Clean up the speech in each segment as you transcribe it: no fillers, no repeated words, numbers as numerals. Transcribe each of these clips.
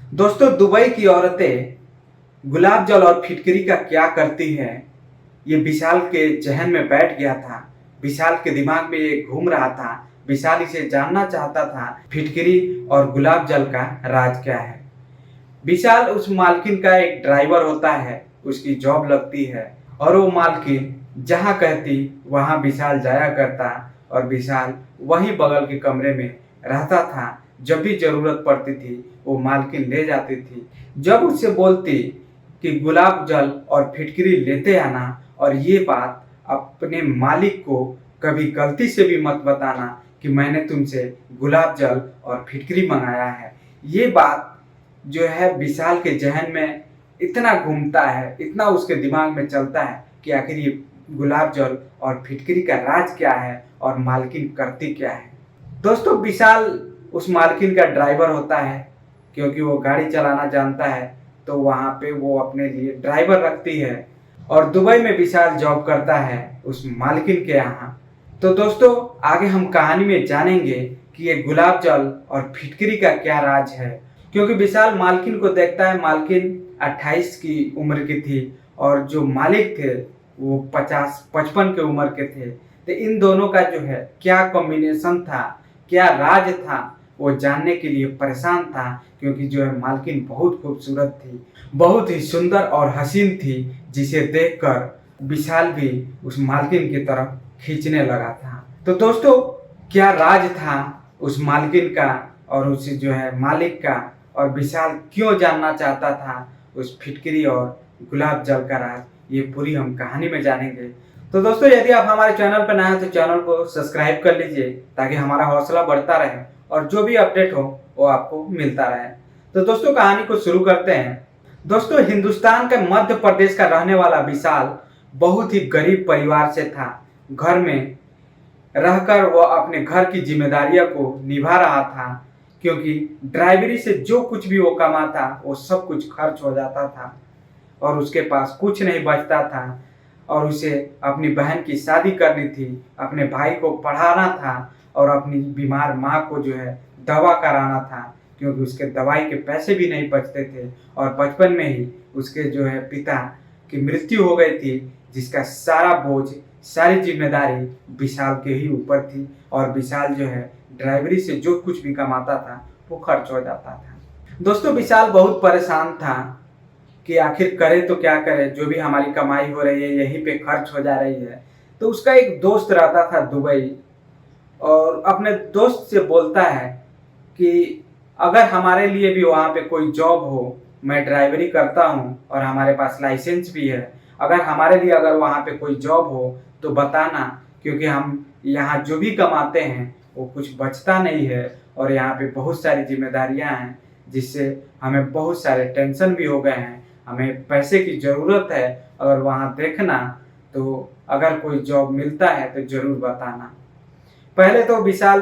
दोस्तों, दुबई की औरतें गुलाब जल और फिटकरी का क्या करती हैं, ये विशाल के जहन में बैठ गया था। विशाल के दिमाग में ये घूम रहा था। विशाल इसे जानना चाहता था, फिटकरी और गुलाब जल का राज क्या है। विशाल उस मालकिन का एक ड्राइवर होता है, उसकी जॉब लगती है और वो मालकिन जहाँ कहती वहाँ विशाल जाया करता और विशाल वहीं बगल के कमरे में रहता था। जब भी ज़रूरत पड़ती थी वो मालकिन ले जाती थी। जब उससे बोलती कि गुलाब जल और फिटकरी लेते आना और ये बात अपने मालिक को कभी गलती से भी मत बताना कि मैंने तुमसे गुलाब जल और फिटकरी मंगाया है। ये बात जो है विशाल के जहन में इतना घूमता है, इतना उसके दिमाग में चलता है कि आखिर ये गुलाब जल और फिटकरी का राज क्या है और मालकिन करती क्या है। दोस्तों, विशाल उस मालकिन का ड्राइवर होता है, क्योंकि वो गाड़ी चलाना जानता है तो वहाँ पे वो अपने लिए ड्राइवर रखती है और दुबई में विशाल जॉब करता है उस मालकिन के यहाँ। तो दोस्तों, आगे हम कहानी में जानेंगे कि ये गुलाब जल और फिटकरी का क्या राज है। क्योंकि विशाल मालकिन को देखता है, मालकिन 28 की उम्र की थी और जो मालिक थे वो 50-55 के उम्र के थे। तो इन दोनों का जो है क्या कॉम्बिनेशन था, क्या राज था, वो जानने के लिए परेशान था। क्योंकि जो है मालकिन बहुत खूबसूरत थी, बहुत ही सुंदर और हसीन थी, जिसे देखकर विशाल भी उस मालकिन की तरफ खींचने लगा था। तो दोस्तों, क्या राज था उस मालकिन का और उस जो है मालिक का, और विशाल क्यों जानना चाहता था उस फिटकरी और गुलाब जल का राज, ये पूरी हम कहानी में जानेंगे। तो दोस्तों, यदि आप हमारे चैनल पर नए हैं तो चैनल को सब्सक्राइब कर लीजिए ताकि हमारा हौसला बढ़ता रहे और जो भी अपडेट हो वो आपको मिलता रहे। तो दोस्तों, कहानी को शुरू करते हैं। दोस्तों, हिंदुस्तान के मध्य प्रदेश का रहने वाला विशाल बहुत ही गरीब परिवार से था। घर में रहकर वह अपने घर की जिम्मेदारियों को निभा रहा था, क्योंकि ड्राइवरी से जो कुछ भी वो कमाता वो सब कुछ खर्च हो जाता था और उसके पास कुछ नहीं बचता था। और उसे अपनी बहन की शादी करनी थी, अपने भाई को पढ़ाना था और अपनी बीमार माँ को जो है दवा कराना था, क्योंकि उसके दवाई के पैसे भी नहीं बचते थे। और बचपन में ही उसके जो है पिता की मृत्यु हो गई थी, जिसका सारा बोझ, सारी जिम्मेदारी विशाल के ही ऊपर थी। और विशाल जो है ड्राइवरी से जो कुछ भी कमाता था वो खर्च हो जाता था। दोस्तों, विशाल बहुत परेशान था कि आखिर करे तो क्या करे, जो भी हमारी कमाई हो रही है यहीं पे खर्च हो जा रही है। तो उसका एक दोस्त रहता था दुबई, और अपने दोस्त से बोलता है कि अगर हमारे लिए भी वहाँ पे कोई जॉब हो, मैं ड्राइवरी करता हूँ और हमारे पास लाइसेंस भी है, अगर हमारे लिए अगर वहाँ पे कोई जॉब हो तो बताना, क्योंकि हम यहाँ जो भी कमाते हैं वो कुछ बचता नहीं है और यहाँ पे बहुत सारी जिम्मेदारियाँ हैं, जिससे हमें बहुत सारे टेंशन भी हो गए हैं, हमें पैसे की ज़रूरत है। अगर वहाँ देखना, तो अगर कोई जॉब मिलता है तो ज़रूर बताना। पहले तो विशाल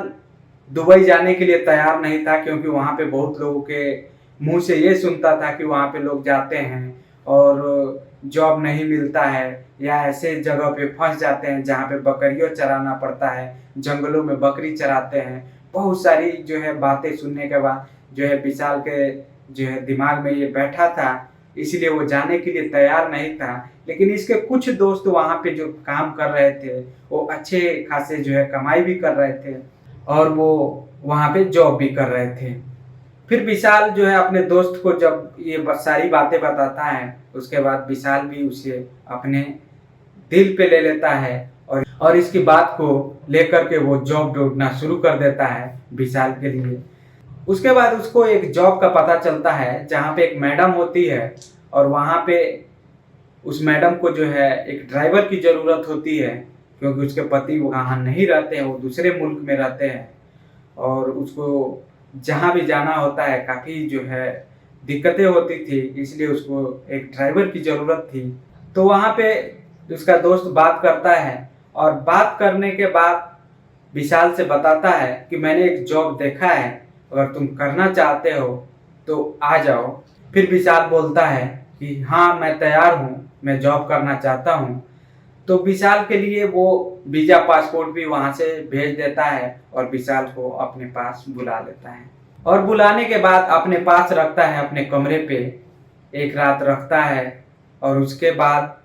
दुबई जाने के लिए तैयार नहीं था, क्योंकि वहाँ पे बहुत लोगों के मुंह से ये सुनता था कि वहाँ पे लोग जाते हैं और जॉब नहीं मिलता है, या ऐसे जगह पे फंस जाते हैं जहाँ पे बकरियों चराना पड़ता है, जंगलों में बकरी चराते हैं। बहुत सारी जो है बातें सुनने के बाद जो है विशाल के जो है दिमाग में ये बैठा था, इसलिए वो जाने के लिए तैयार नहीं था। लेकिन इसके कुछ दोस्त वहाँ पे जो काम कर रहे थे वो अच्छे खासे जो है कमाई भी कर रहे थे और वो वहाँ पे जॉब भी कर रहे थे। फिर विशाल जो है अपने दोस्त को जब ये सारी बातें बताता है, उसके बाद विशाल भी उसे अपने दिल पे ले लेता है और इसकी बात को लेकर के वो जॉब ढूंढना शुरू कर देता है विशाल के लिए। उसके बाद उसको एक जॉब का पता चलता है जहाँ पे एक मैडम होती है, और वहाँ पे उस मैडम को जो है एक ड्राइवर की ज़रूरत होती है, क्योंकि उसके पति वहाँ नहीं रहते हैं, वो दूसरे मुल्क में रहते हैं और उसको जहाँ भी जाना होता है काफ़ी जो है दिक्कतें होती थी, इसलिए उसको एक ड्राइवर की ज़रूरत थी। तो वहाँ पे उसका दोस्त बात करता है और बात करने के बाद विशाल से बताता है कि मैंने एक जॉब देखा है, अगर तुम करना चाहते हो तो आ जाओ। फिर विशाल बोलता है कि हाँ, मैं तैयार हूँ, मैं जॉब करना चाहता हूँ। तो विशाल के लिए वो वीज़ा पासपोर्ट भी वहाँ से भेज देता है और विशाल को अपने पास बुला लेता है। और बुलाने के बाद अपने पास रखता है, अपने कमरे पे एक रात रखता है और उसके बाद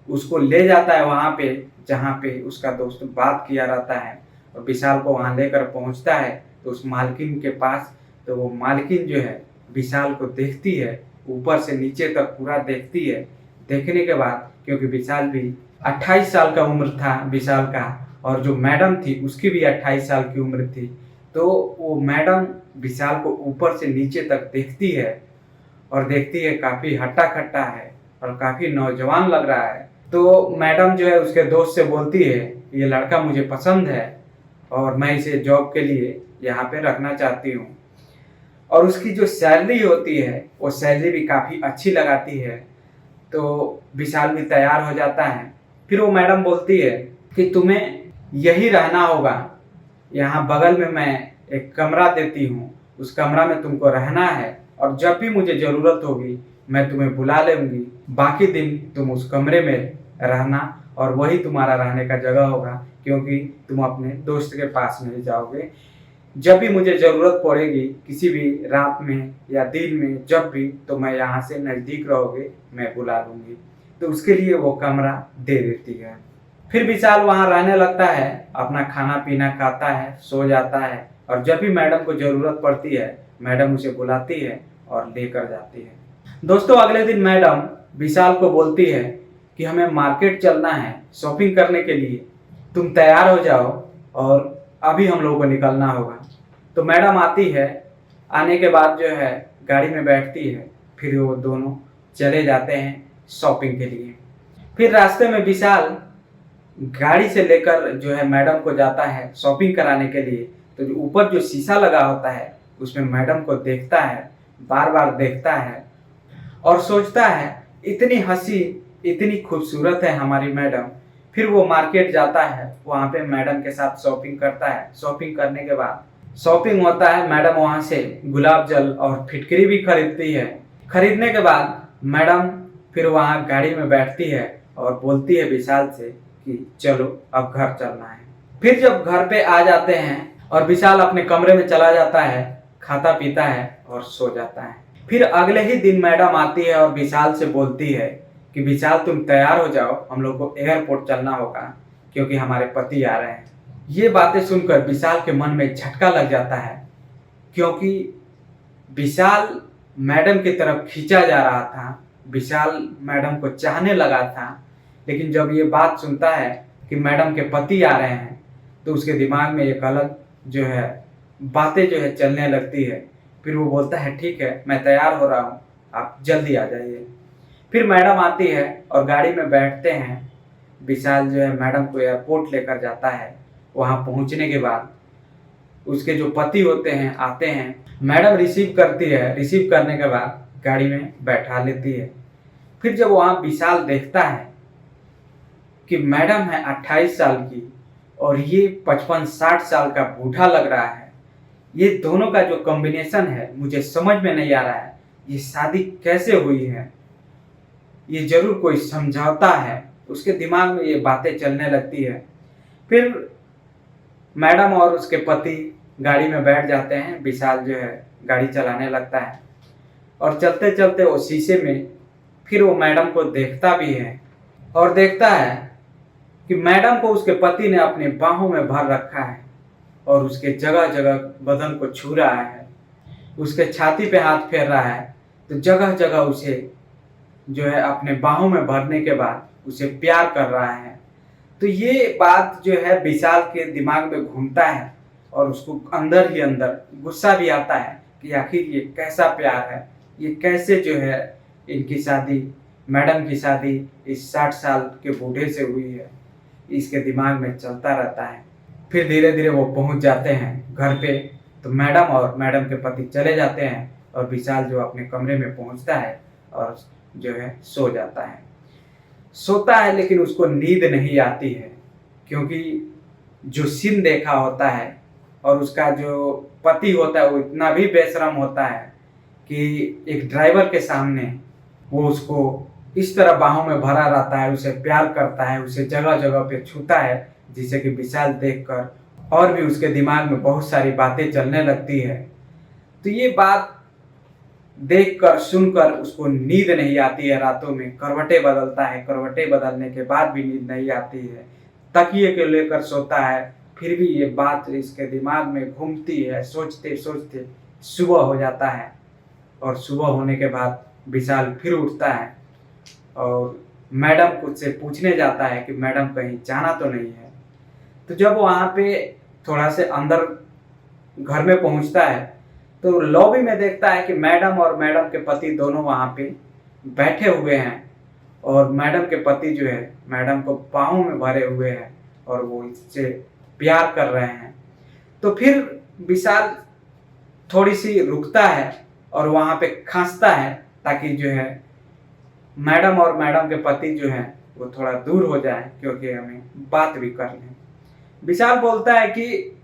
उसको ले जाता है वहाँ पे जहाँ पे उसका दोस्त बात किया रहता है और विशाल को वहाँ लेकर पहुँचता है तो उस मालकिन के पास। तो वो मालकिन जो है विशाल को देखती है, ऊपर से नीचे तक पूरा देखती है। देखने के बाद क्योंकि विशाल भी 28 साल का उम्र था विशाल का, और जो मैडम थी उसकी भी 28 साल की उम्र थी, तो वो मैडम विशाल को ऊपर से नीचे तक देखती है और देखती है काफ़ी हट्टा कट्टा है और काफ़ी नौजवान लग रहा है। तो मैडम जो है उसके दोस्त से बोलती है ये लड़का मुझे पसंद है और मैं इसे जॉब के लिए यहाँ पे रखना चाहती हूँ। और उसकी जो सैलरी होती है वो सैलरी भी काफ़ी अच्छी लगाती है। तो विशाल भी तैयार हो जाता है। फिर वो मैडम बोलती है कि तुम्हें यही रहना होगा, यहाँ बगल में मैं एक कमरा देती हूँ, उस कमरा में तुमको रहना है और जब भी मुझे ज़रूरत होगी मैं तुम्हें बुला लूँगी। बाकी दिन तुम उस कमरे में रहना और वही तुम्हारा रहने का जगह होगा, क्योंकि तुम अपने दोस्त के पास नहीं जाओगे। जब भी मुझे ज़रूरत पड़ेगी किसी भी रात में या दिन में जब भी, तो मैं यहाँ से नज़दीक रहोगे मैं बुला लूँगी। तो उसके लिए वो कमरा दे देती है। फिर विशाल वहाँ रहने लगता है, अपना खाना पीना खाता है, सो जाता है और जब भी मैडम को ज़रूरत पड़ती है मैडम उसे बुलाती है और लेकर जाती है। दोस्तों अगले दिन मैडम विशाल को बोलती है कि हमें मार्केट चलना है शॉपिंग करने के लिए, तुम तैयार हो जाओ और अभी हम लोगों को निकलना होगा। तो मैडम आती है, आने के बाद जो है गाड़ी में बैठती है, फिर वो दोनों चले जाते हैं शॉपिंग के लिए। फिर रास्ते में विशाल गाड़ी से लेकर जो है मैडम को जाता है शॉपिंग कराने के लिए। तो जो ऊपर जो शीशा लगा होता है उसमें मैडम को देखता है, बार बार देखता है और सोचता है इतनी हंसी इतनी खूबसूरत है हमारी मैडम। फिर वो मार्केट जाता है, वहाँ पे मैडम के साथ शॉपिंग करता है। शॉपिंग करने के बाद शॉपिंग होता है, मैडम वहाँ से गुलाब जल और फिटकरी भी खरीदती है। खरीदने के बाद मैडम फिर वहाँ गाड़ी में बैठती है और बोलती है विशाल से कि चलो अब घर चलना है। फिर जब घर पे आ जाते हैं और विशाल अपने कमरे में चला जाता है, खाता पीता है और सो जाता है। फिर अगले ही दिन मैडम आती है और विशाल से बोलती है कि विशाल तुम तैयार हो जाओ, हम लोग को एयरपोर्ट चलना होगा क्योंकि हमारे पति आ रहे हैं। ये बातें सुनकर विशाल के मन में झटका लग जाता है, क्योंकि विशाल मैडम की तरफ खींचा जा रहा था, विशाल मैडम को चाहने लगा था। लेकिन जब ये बात सुनता है कि मैडम के पति आ रहे हैं तो उसके दिमाग में एक अलग जो है बातें जो है चलने लगती है। फिर वो बोलता है ठीक है मैं तैयार हो रहा हूँ, आप जल्दी आ जाइए। फिर मैडम आती है और गाड़ी में बैठते हैं। विशाल जो है मैडम को एयरपोर्ट लेकर जाता है। वहाँ पहुँचने के बाद उसके जो पति होते हैं आते हैं, मैडम रिसीव करती है। रिसीव करने के बाद गाड़ी में बैठा लेती है। फिर जब वहाँ विशाल देखता है कि मैडम है 28 साल की और ये 55-60 साल का बूढ़ा लग रहा है, ये दोनों का जो कॉम्बिनेशन है मुझे समझ में नहीं आ रहा है, ये शादी कैसे हुई है, ये जरूर कोई समझौता है। उसके दिमाग में ये बातें चलने लगती है। फिर मैडम और उसके पति गाड़ी में बैठ जाते हैं। विशाल जो है गाड़ी चलाने लगता है और चलते चलते वो शीशे में फिर वो मैडम को देखता भी है और देखता है कि मैडम को उसके पति ने अपने बाहों में भर रखा है और उसके जगह जगह बदन को छू रहा है, उसके छाती पे हाथ फेर रहा है। तो जगह जगह उसे जो है अपने बाहों में भरने के बाद उसे प्यार कर रहा है। तो ये बात जो है विशाल के दिमाग में घूमता है और उसको अंदर ही अंदर गुस्सा भी आता है कि आखिर ये कैसा प्यार है, ये कैसे जो है इनकी शादी, मैडम की शादी इस 60 साल के बूढ़े से हुई है। इसके दिमाग में चलता रहता है। फिर धीरे धीरे वो पहुंच जाते हैं घर पे। तो मैडम और मैडम के पति चले जाते हैं और विशाल जो अपने कमरे में पहुंचता है और जो है सो जाता है। सोता है लेकिन उसको नींद नहीं आती है, क्योंकि जो सीन देखा होता है और उसका जो पति होता है वो इतना भी बेशरम होता है कि एक ड्राइवर के सामने वो उसको इस तरह बाहों में भरा रहता है, उसे प्यार करता है, उसे जगह जगह पे छूता है, जिसे कि विशाल देखकर और भी उसके दिमाग में बहुत सारी बातें चलने लगती है। तो ये बात देखकर सुनकर उसको नींद नहीं आती है, रातों में करवटें बदलता है, करवटें बदलने के बाद भी नींद नहीं आती है, तकिए को लेकर सोता है, फिर भी ये बात इसके दिमाग में घूमती है। सोचते सोचते सुबह हो जाता है और सुबह होने के बाद विशाल फिर उठता है और मैडम कुछ से पूछने जाता है कि मैडम कहीं जाना तो नहीं है। तो जब वहाँ पे थोड़ा से अंदर घर में पहुँचता है तो लॉबी में देखता है कि मैडम और मैडम के पति दोनों वहाँ पे बैठे हुए हैं और मैडम के पति जो है मैडम को बाहों में भरे हुए हैं और वो इससे प्यार कर रहे हैं। तो फिर विशाल थोड़ी सी रुकता है और वहाँ पे खांसता है ताकि जो है मैडम और मैडम के पति जो हैं वो थोड़ा दूर हो जाए, क्योंकि हमें बात भी कर लें। विशाल बोलता है कि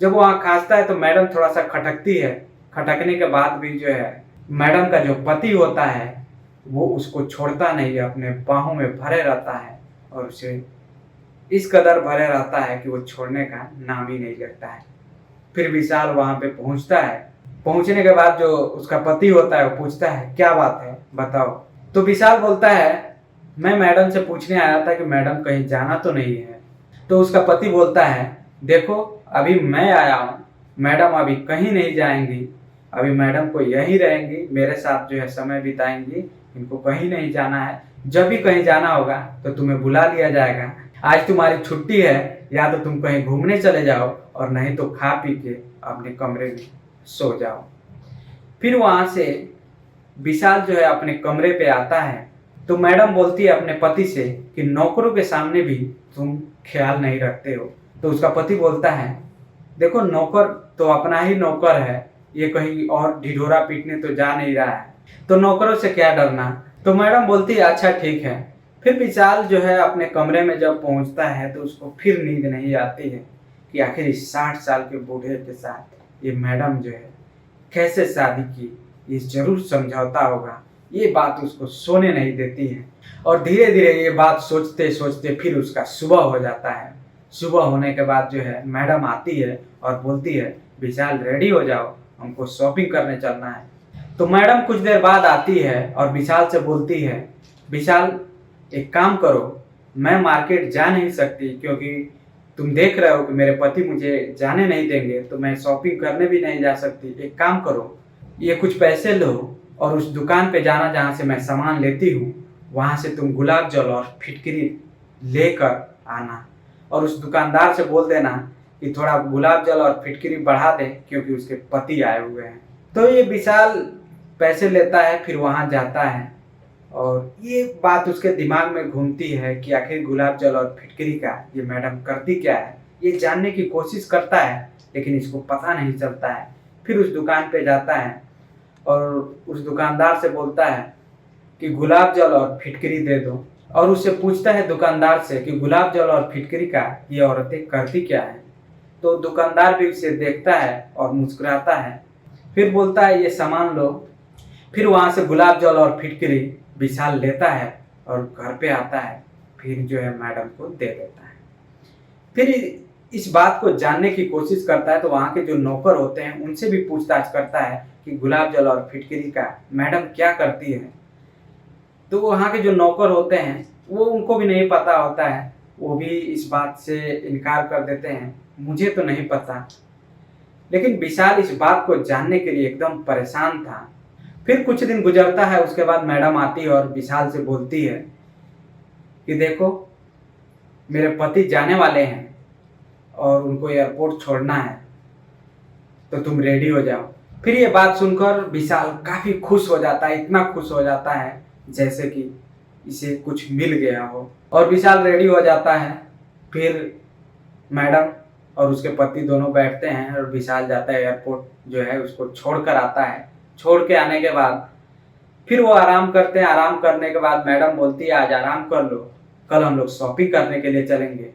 जब वहाँ खांसता है तो मैडम थोड़ा सा खटकती है, खटकने के बाद भी जो है मैडम का जो पति होता है वो उसको छोड़ता नहीं है, अपने बाहों में भरे रहता है और उसे इस कदर भरे रहता है कि वो छोड़ने का नाम ही नहीं लेता है। फिर विशाल वहाँ पे पहुँचता है। पहुँचने के बाद जो उसका पति होता है वो पूछता है क्या बात है बताओ। तो विशाल बोलता है मैं मैडम से पूछने आया था कि मैडम कहीं जाना तो नहीं है। तो उसका पति बोलता है देखो अभी मैं आया हूँ, मैडम अभी कहीं नहीं जाएंगी, अभी मैडम को यहीं रहेंगी, मेरे साथ जो है समय बिताएंगी, इनको कहीं नहीं जाना है। जब भी कहीं जाना होगा तो तुम्हें बुला लिया जाएगा। आज तुम्हारी छुट्टी है, या तो तुम कहीं घूमने चले जाओ और नहीं तो खा पी के अपने कमरे में सो जाओ। फिर वहाँ से विशाल जो है अपने कमरे पे आता है तो मैडम बोलती है अपने पति से कि नौकरों के सामने भी तुम ख्याल नहीं रखते हो। तो उसका पति बोलता है देखो नौकर तो अपना ही नौकर है, ये कहीं और ढिढोरा पीटने तो जा नहीं रहा है, तो नौकरों से क्या डरना। तो मैडम बोलती है अच्छा ठीक है। फिर विशाल जो है अपने कमरे में जब पहुंचता है तो उसको फिर नींद नहीं आती है कि आखिर इस 60 साल के बूढ़े के साथ ये मैडम जो है कैसे शादी की, ये जरूर समझौता होगा। ये बात उसको सोने नहीं देती है और धीरे धीरे ये बात सोचते सोचते फिर उसका सुबह हो जाता है। सुबह होने के बाद जो है मैडम आती है और बोलती है विशाल रेडी हो जाओ, हमको शॉपिंग करने चलना है। तो मैडम कुछ देर बाद आती है और विशाल से बोलती है विशाल एक काम करो, मैं मार्केट जा नहीं सकती क्योंकि तुम देख रहे हो कि मेरे पति मुझे जाने नहीं देंगे, तो मैं शॉपिंग करने भी नहीं जा सकती। एक काम करो, ये कुछ पैसे लो और उस दुकान पे जाना जहाँ से मैं सामान लेती हूँ, वहाँ से तुम गुलाब जल और फिटकरी लेकर आना और उस दुकानदार से बोल देना कि थोड़ा गुलाब जल और फिटकरी बढ़ा दे क्योंकि उसके पति आए हुए हैं। तो ये विशाल पैसे लेता है, फिर वहाँ जाता है और ये बात उसके दिमाग में घूमती है कि आखिर गुलाब जल और फिटकरी का ये मैडम करती क्या है। ये जानने की कोशिश करता है लेकिन इसको पता नहीं चलता है। फिर उस दुकान पे जाता है और उस दुकानदार से बोलता है कि गुलाब जल और फिटकरी दे दो और उससे पूछता है दुकानदार से कि गुलाब जल और फिटकरी का ये औरतें करती क्या है। तो दुकानदार भी उसे देखता है और मुस्कुराता है, फिर बोलता है ये सामान लो। फिर वहाँ से गुलाब जल और फिटकरी विशाल लेता है और घर पे आता है, फिर जो है मैडम को दे देता है। फिर इस बात को जानने की कोशिश करता है तो वहाँ के जो नौकर होते हैं उनसे भी पूछताछ करता है कि गुलाब जल और फिटकरी का मैडम क्या करती है। तो वहाँ के जो नौकर होते हैं वो उनको भी नहीं पता होता है, वो भी इस बात से इनकार कर देते हैं, मुझे तो नहीं पता। लेकिन विशाल इस बात को जानने के लिए एकदम परेशान था। फिर कुछ दिन गुजरता है, उसके बाद मैडम आती है और विशाल से बोलती है कि देखो मेरे पति जाने वाले हैं और उनको एयरपोर्ट छोड़ना है, तो तुम रेडी हो जाओ। फिर ये बात सुनकर विशाल काफ़ी खुश हो जाता है, इतना खुश हो जाता है जैसे कि इसे कुछ मिल गया हो, और विशाल रेडी हो जाता है। फिर मैडम और उसके पति दोनों बैठते हैं और विशाल जाता है एयरपोर्ट जो है उसको छोड़ कर आता है। छोड़ के आने के बाद फिर वो आराम करते हैं। आराम करने के बाद मैडम बोलती है आज आराम कर लो, कल हम लोग शॉपिंग करने के लिए चलेंगे।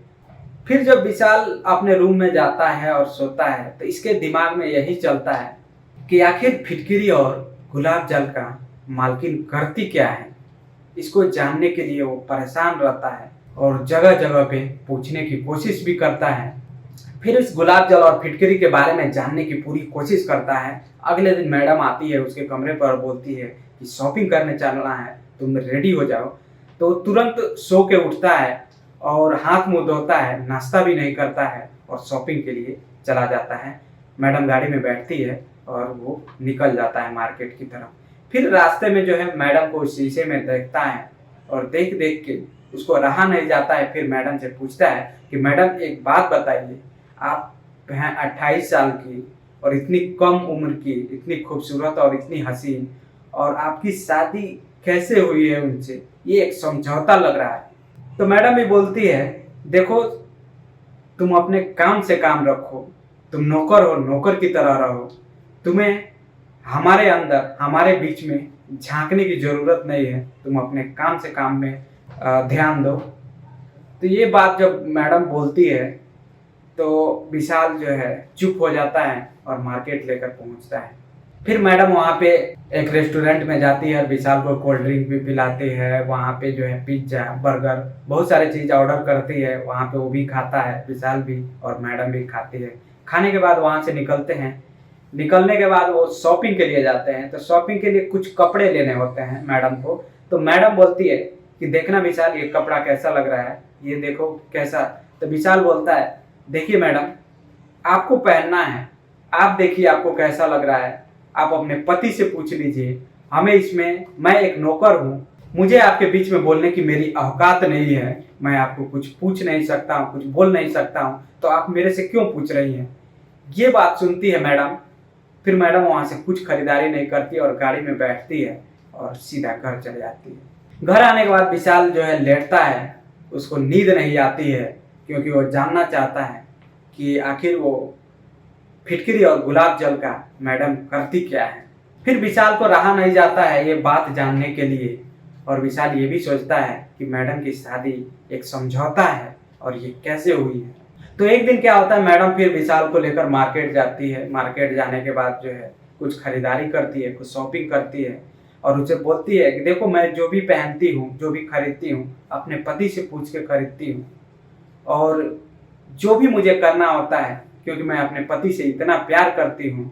फिर जब विशाल अपने रूम में जाता है और सोता है तो इसके दिमाग में यही चलता है कि आखिर फिटकरी और गुलाब जल का मालकिन करती क्या है। इसको जानने के लिए वो परेशान रहता है और जगह जगह पे पूछने की कोशिश भी करता है। फिर इस गुलाब जल और फिटकरी के बारे में जानने की पूरी कोशिश करता है। अगले दिन मैडम आती है उसके कमरे पर और बोलती है कि शॉपिंग करने चलना है, तुम रेडी हो जाओ। तो तुरंत सो के उठता है और हाथ मुंह धोता है, नाश्ता भी नहीं करता है और शॉपिंग के लिए चला जाता है। मैडम गाड़ी में बैठती है और वो निकल जाता है मार्केट की तरफ। फिर रास्ते में जो है मैडम को शीशे में देखता है और देख देख के उसको रहा नहीं जाता है। फिर मैडम से पूछता है कि मैडम एक बात बताइए, आप हैं 28 साल की और इतनी कम उम्र की, इतनी खूबसूरत और इतनी हसीन, और आपकी शादी कैसे हुई है उनसे? ये एक समझौता लग रहा है। तो मैडम भी बोलती है, देखो तुम अपने काम से काम रखो, तुम नौकर हो, नौकर की तरह रहो, तुम्हें हमारे अंदर हमारे बीच में झांकने की जरूरत नहीं है, तुम अपने काम से काम में ध्यान दो। तो ये बात जब मैडम बोलती है तो विशाल जो है चुप हो जाता है और मार्केट लेकर पहुंचता है। फिर मैडम वहाँ पे एक रेस्टोरेंट में जाती है और विशाल को कोल्ड ड्रिंक भी पिलाती है। वहाँ पे जो है पिज्जा, बर्गर, बहुत सारी चीज़ ऑर्डर करती है। वहाँ पे वो भी खाता है, विशाल भी और मैडम भी खाती है। खाने के बाद वहाँ से निकलते हैं। निकलने के बाद वो शॉपिंग के लिए जाते हैं। तो शॉपिंग के लिए कुछ कपड़े लेने होते हैं मैडम को। तो मैडम बोलती है कि देखना विशाल, ये कपड़ा कैसा लग रहा है, ये देखो कैसा। तो विशाल बोलता है, देखिए मैडम, आपको पहनना है, आप देखिए आपको कैसा लग रहा है, आप अपने पति से पूछ लीजिए, हमें इसमें, मैं एक नौकर हूँ, मुझे आपके बीच में बोलने की मेरी औकात नहीं है, मैं आपको कुछ पूछ नहीं सकता हूँ, कुछ बोल नहीं सकता हूँ, तो आप मेरे से क्यों पूछ रही हैं? ये बात सुनती है मैडम। फिर मैडम वहाँ से कुछ खरीदारी नहीं करती और गाड़ी में बैठती है और सीधा घर चले जाती है। घर आने के बाद विशाल जो है लेटता है, उसको नींद नहीं आती है क्योंकि वो जानना चाहता है कि आखिर वो फिटकरी और गुलाब जल का मैडम करती क्या है। फिर विशाल को रहा नहीं जाता है ये बात जानने के लिए, और विशाल ये भी सोचता है कि मैडम की शादी एक समझौता है और ये कैसे हुई है। तो एक दिन क्या होता है, मैडम फिर विशाल को लेकर मार्केट जाती है। मार्केट जाने के बाद जो है कुछ खरीदारी करती है, कुछ शॉपिंग करती है और उसे बोलती है कि देखो, मैं जो भी पहनती हूँ, जो भी खरीदती हूँ, अपने पति से पूछ के खरीदती हूँ, और जो भी मुझे करना होता है, क्योंकि मैं अपने पति से इतना प्यार करती हूँ,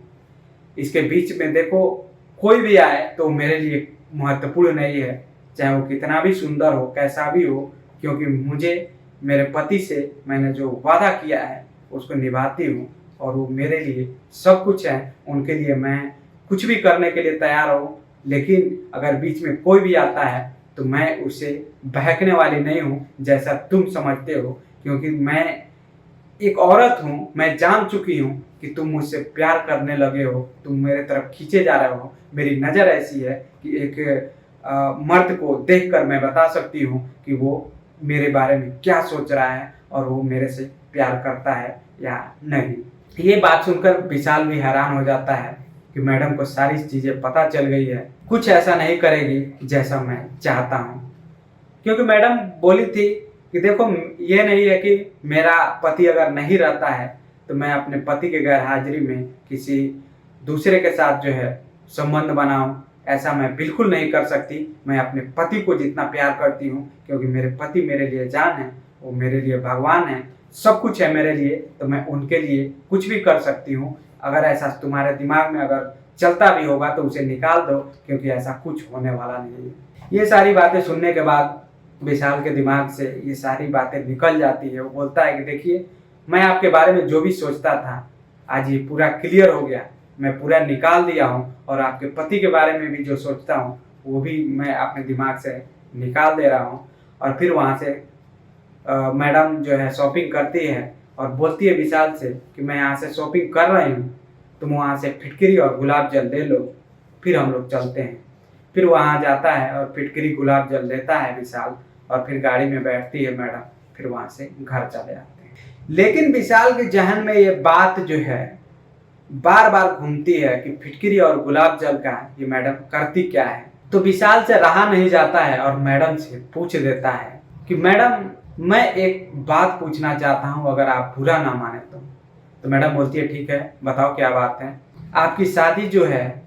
इसके बीच में देखो कोई भी आए तो मेरे लिए महत्वपूर्ण नहीं है, चाहे वो कितना भी सुंदर हो, कैसा भी हो, क्योंकि मुझे मेरे पति से मैंने जो वादा किया है उसको निभाती हूँ और वो मेरे लिए सब कुछ है। उनके लिए मैं कुछ भी करने के लिए तैयार हूँ, लेकिन अगर बीच में कोई भी आता है तो मैं उसे बहकने वाली नहीं हूँ जैसा तुम समझते हो, क्योंकि मैं एक औरत हूँ। मैं जान चुकी हूँ कि तुम मुझसे प्यार करने लगे हो, तुम मेरे तरफ खींचे जा रहे हो। मेरी नज़र ऐसी है कि एक मर्द को देखकर मैं बता सकती हूँ कि वो मेरे बारे में क्या सोच रहा है और वो मेरे से प्यार करता है या नहीं। ये बात सुनकर विशाल भी हैरान हो जाता है कि मैडम को सारी चीज़ें पता चल गई है, कुछ ऐसा नहीं करेगी जैसा मैं चाहता हूँ। क्योंकि मैडम बोली थी कि देखो, ये नहीं है कि मेरा पति अगर नहीं रहता है तो मैं अपने पति के गैर हाजिरी में किसी दूसरे के साथ जो है संबंध बनाऊं, ऐसा मैं बिल्कुल नहीं कर सकती। मैं अपने पति को जितना प्यार करती हूँ, क्योंकि मेरे पति मेरे लिए जान है, वो मेरे लिए भगवान है, सब कुछ है मेरे लिए, तो मैं उनके लिए कुछ भी कर सकती हूँ। अगर ऐसा तुम्हारे दिमाग में अगर चलता भी होगा तो उसे निकाल दो, क्योंकि ऐसा कुछ होने वाला नहीं है। ये सारी बातें सुनने के बाद विशाल के दिमाग से ये सारी बातें निकल जाती है। वो बोलता है कि देखिए, मैं आपके बारे में जो भी सोचता था आज ये पूरा क्लियर हो गया, मैं पूरा निकाल दिया हूँ, और आपके पति के बारे में भी जो सोचता हूँ वो भी मैं अपने दिमाग से निकाल दे रहा हूँ। और फिर वहाँ से मैडम जो है शॉपिंग करती है और बोलती है विशाल से कि मैं यहाँ से शॉपिंग कर रही हूँ, तुम वहाँ से फिटकरी और गुलाब जल ले लो, फिर हम लोग चलते हैं। फिर वहाँ जाता है और फिटकरी गुलाब जल लेता है विशाल, और फिर गाड़ी में बैठती है मैडम, फिर वहाँ से घर चले आते हैं। लेकिन विशाल के जहन में ये बात जो है बार बार घूमती है कि फिटकरी और गुलाब जल का ये मैडम करती क्या है। तो विशाल से रहा नहीं जाता है और मैडम से पूछ देता है कि मैडम, मैं एक बात पूछना चाहता हूँ, अगर आप बुरा ना माने तो मैडम बोलती है ठीक है, बताओ क्या बात है। आपकी शादी जो है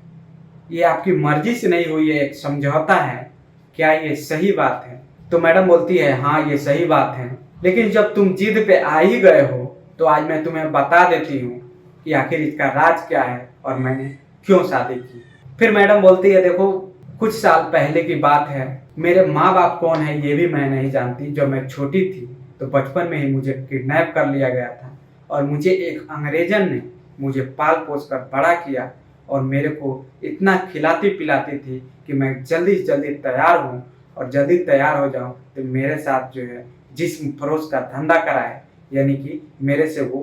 ये आपकी मर्जी से नहीं हुई है, एक समझौता है, क्या ये सही बात है? तो मैडम बोलती है हाँ ये सही बात है, लेकिन जब तुम जिद पे आ ही गए हो तो आज मैं तुम्हें बता देती हूँ कि आखिर इसका राज क्या है और मैंने क्यों शादी की। फिर मैडम बोलती है देखो कुछ साल पहले की बात है, मेरे माँ बाप कौन है ये भी मैं नहीं जानती। जब मैं छोटी थी तो बचपन में ही मुझे किडनैप कर लिया गया था और मुझे एक अंग्रेजन ने मुझे पाल पोस कर बड़ा किया और मेरे को इतना खिलाती पिलाती थी कि मैं जल्दी से जल्दी तैयार हूँ और जल्दी तैयार हो जाऊँ तो मेरे साथ जो है जिस्म फरोश का धंधा कराए, यानी कि मेरे से वो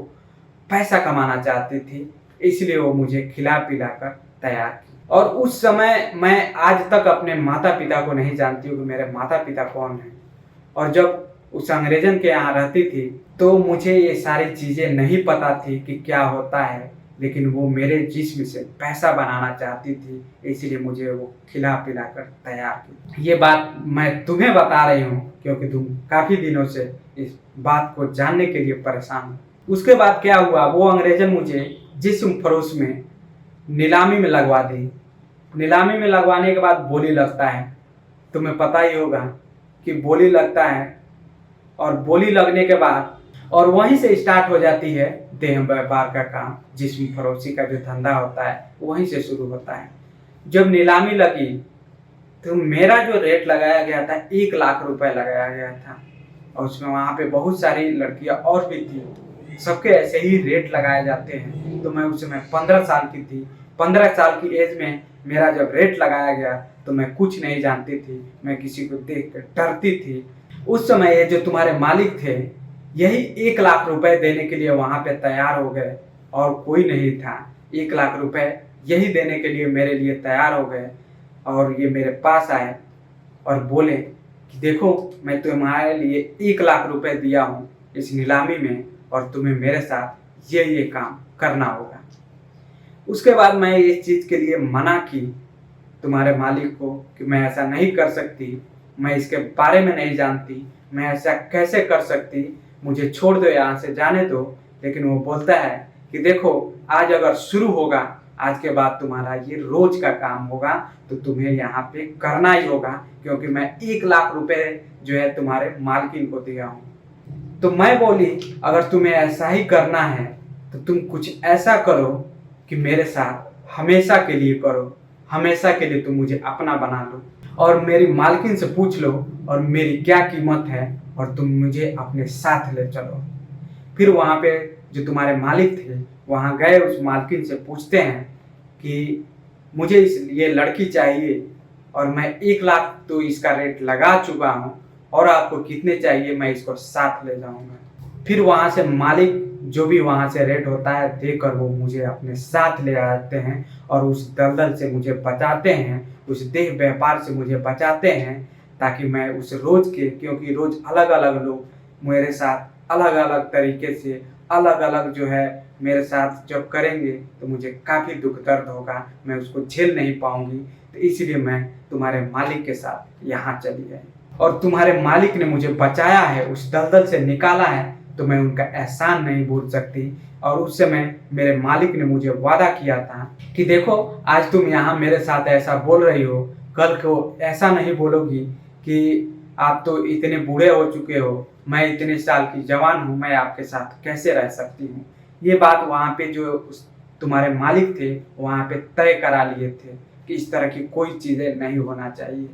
पैसा कमाना चाहती थी, इसलिए वो मुझे खिला पिला कर तैयार की। और उस समय मैं आज तक अपने माता पिता को नहीं जानती हूँ कि मेरे माता पिता कौन हैं। और जब उस अंग्रेजन के यहाँ रहती थी तो मुझे ये सारी चीज़ें नहीं पता थी कि क्या होता है, लेकिन वो मेरे जिस्म से पैसा बनाना चाहती थी, इसलिए मुझे वो खिला पिला कर तैयार की। ये बात मैं तुम्हें बता रही हूँ क्योंकि तुम काफ़ी दिनों से इस बात को जानने के लिए परेशान हो। उसके बाद क्या हुआ, वो अंग्रेजन मुझे जिस्म फरोश में नीलामी में लगवा दी। नीलामी में लगवाने के बाद बोली लगता है, तुम्हें पता ही होगा कि बोली लगता है। और बोली लगने के बाद और वहीं से स्टार्ट हो जाती है देह व्यापार का काम। जिस्म फरोशी का जो धंधा होता है वहीं से शुरू होता है। जब नीलामी लगी तो मेरा जो रेट लगाया गया था 1 लाख रुपए लगाया गया था और उसमें वहाँ पे बहुत सारी लड़कियाँ और भी थी, सबके ऐसे ही रेट लगाए जाते हैं। तो मैं उस समय 15 साल की थी। 15 साल की एज में मेरा जब रेट लगाया गया तो मैं कुछ नहीं जानती थी, मैं किसी को देख कर डरती थी। उस समय ये जो तुम्हारे मालिक थे यही 1 लाख रुपए देने के लिए वहाँ पे तैयार हो गए और कोई नहीं था। 1 लाख रुपए यही देने के लिए मेरे लिए तैयार हो गए और ये मेरे पास आए और बोले कि देखो मैं तुम्हारे लिए 1 लाख रुपए दिया हूँ इस नीलामी में और तुम्हें मेरे साथ ये काम करना होगा। उसके बाद मैं इस चीज़ के लिए मना की तुम्हारे मालिक को कि मैं ऐसा नहीं कर सकती, मैं इसके बारे में नहीं जानती, मैं ऐसा कैसे कर सकती, मुझे छोड़ दो, यहाँ से जाने दो। लेकिन वो बोलता है कि देखो आज अगर शुरू होगा, आज के बाद तुम्हारा ये रोज का काम होगा तो तुम्हें यहाँ पे करना ही होगा, क्योंकि मैं 1 लाख रुपए जो है तुम्हारे मालकिन को दिया हूँ। तो मैं बोली अगर तुम्हें ऐसा ही करना है तो तुम कुछ ऐसा करो कि मेरे साथ हमेशा के लिए करो, हमेशा के लिए तुम मुझे अपना बना लो और मेरी मालकिन से पूछ लो और मेरी क्या कीमत है और तुम मुझे अपने साथ ले चलो। फिर वहाँ पे जो तुम्हारे मालिक थे वहाँ गए, उस मालकिन से पूछते हैं कि मुझे ये लड़की चाहिए और मैं 1 लाख तो इसका रेट लगा चुका हूँ और आपको कितने चाहिए, मैं इसको साथ ले जाऊँगा। फिर वहाँ से मालिक जो भी वहाँ से रेट होता है देकर वो मुझे अपने साथ ले आते हैं और उस दलदल से मुझे बचाते हैं, उस देह व्यापार से मुझे बचाते हैं, ताकि मैं उस रोज के, क्योंकि रोज अलग अलग लोग मेरे साथ अलग अलग तरीके से अलग अलग जो है मेरे साथ जब करेंगे तो मुझे काफ़ी दुख दर्द होगा, मैं उसको झेल नहीं पाऊंगी। तो इसलिए मैं तुम्हारे मालिक के साथ यहाँ चली आई और तुम्हारे मालिक ने मुझे बचाया है, उस दलदल से निकाला है, तो मैं उनका एहसान नहीं भूल सकती। और उस समय मेरे मालिक ने मुझे वादा किया था कि देखो आज तुम यहाँ मेरे साथ ऐसा बोल रही हो, कल को ऐसा नहीं बोलोगी कि आप तो इतने बूढ़े हो चुके हो, मैं इतने साल की जवान हूँ, मैं आपके साथ कैसे रह सकती हूँ। ये बात वहाँ पे जो तुम्हारे मालिक थे वहाँ पे तय करा लिए थे कि इस तरह की कोई चीज़ें नहीं होना चाहिए।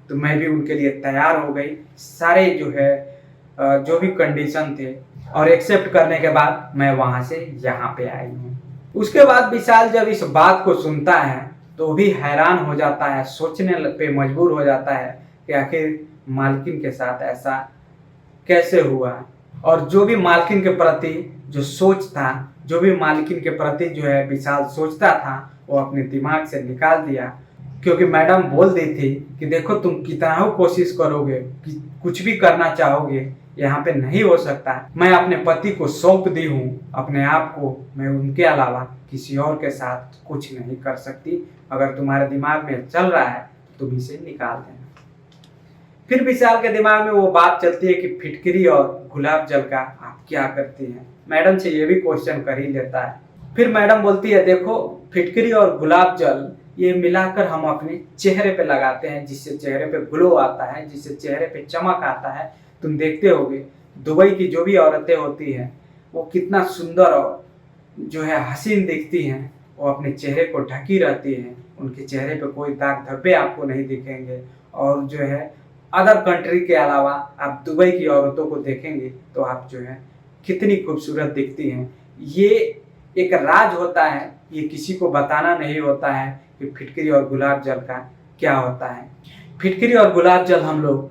तो मैं भी उनके लिए तैयार हो गई, सारे जो है जो भी कंडीशन थे और एक्सेप्ट करने के बाद मैं वहाँ से यहाँ पे आई हूँ। उसके बाद विशाल जब इस बात को सुनता है तो वो भी हैरान हो जाता है, सोचने पे मजबूर हो जाता है कि आखिर मालकिन के साथ ऐसा कैसे हुआ। और जो भी मालकिन के प्रति जो सोच था, जो भी मालकिन के प्रति जो है विशाल सोचता था, वो अपने दिमाग से निकाल दिया, क्योंकि मैडम बोल दी थी कि देखो तुम कितना हो कोशिश करोगे कि कुछ भी करना चाहोगे, यहाँ पे नहीं हो सकता। मैं अपने पति को सौंप दी हूँ अपने आप को, मैं उनके अलावा किसी और के साथ कुछ नहीं कर सकती। अगर तुम्हारे दिमाग में चल रहा है तुम इसे निकाल देना। फिर विशाल के दिमाग में वो बात चलती है कि फिटकरी और गुलाब जल का आप क्या करती हैं। मैडम से ये भी क्वेश्चन कर ही लेता है। फिर मैडम बोलती है देखो फिटकरी और गुलाब जल ये मिलाकर हम अपने चेहरे पे लगाते हैं, जिससे चेहरे पे ग्लो आता है, जिससे चेहरे पे चमक आता है। तुम देखते होगे दुबई की जो भी औरतें होती हैं वो कितना सुंदर और जो है हसीन दिखती हैं, वो अपने चेहरे को ढकी रहती हैं, उनके चेहरे पे कोई दाग धब्बे आपको नहीं दिखेंगे। और जो है अदर कंट्री के अलावा आप दुबई की औरतों को देखेंगे तो आप जो है कितनी खूबसूरत दिखती हैं। ये एक राज होता है, ये किसी को बताना नहीं होता है कि फिटकरी और गुलाब जल का क्या होता है। फिटकरी और गुलाब जल हम लोग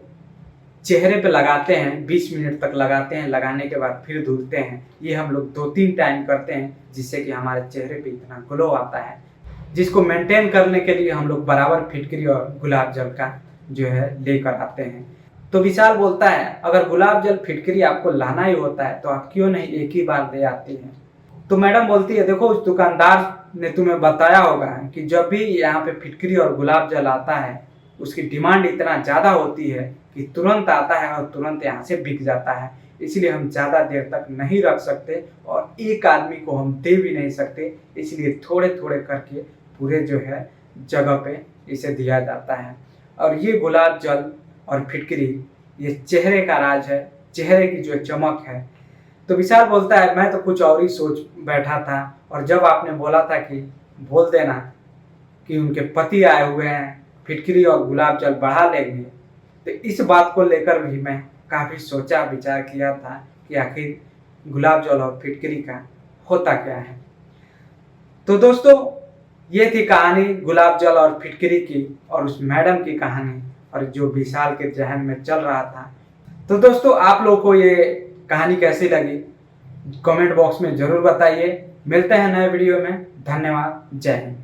चेहरे पे लगाते हैं, 20 मिनट तक लगाते हैं, लगाने के बाद फिर धुलते हैं। ये हम लोग 2-3 टाइम करते हैं जिससे कि हमारे चेहरे पे इतना ग्लो आता है, जिसको मेंटेन करने के लिए हम लोग बराबर फिटकरी और गुलाब जल का जो है लेकर आते हैं। तो विशाल बोलता है अगर गुलाब जल फिटकरी आपको लाना ही होता है तो आप क्यों नहीं एक ही बार ले आती हैं। तो मैडम बोलती है देखो उस दुकानदार ने तुम्हें बताया होगा कि जब भी यहाँ पे फिटकरी और गुलाब जल आता है उसकी डिमांड इतना ज़्यादा होती है कि तुरंत आता है और तुरंत यहाँ से बिक जाता है, इसलिए हम ज़्यादा देर तक नहीं रख सकते और एक आदमी को हम दे भी नहीं सकते, इसलिए थोड़े थोड़े करके पूरे जो है जगह पे इसे दिया जाता है। और ये गुलाब जल और फिटकरी ये चेहरे का राज है, चेहरे की जो चमक है। तो विशाल बोलता है मैं तो कुछ और ही सोच बैठा था, और जब आपने बोला था कि बोल देना कि उनके पति आए हुए हैं, फिटकरी और गुलाब जल बढ़ा लेंगे, तो इस बात को लेकर भी मैं काफ़ी सोचा विचार किया था कि आखिर गुलाब जल और फिटकरी का होता क्या है। तो दोस्तों ये थी कहानी गुलाब जल और फिटकरी की और उस मैडम की कहानी, और जो विशाल के जहन में चल रहा था। तो दोस्तों आप लोगों को ये कहानी कैसी लगी कमेंट बॉक्स में ज़रूर बताइए। मिलते हैं नए वीडियो में। धन्यवाद। जय हिंद।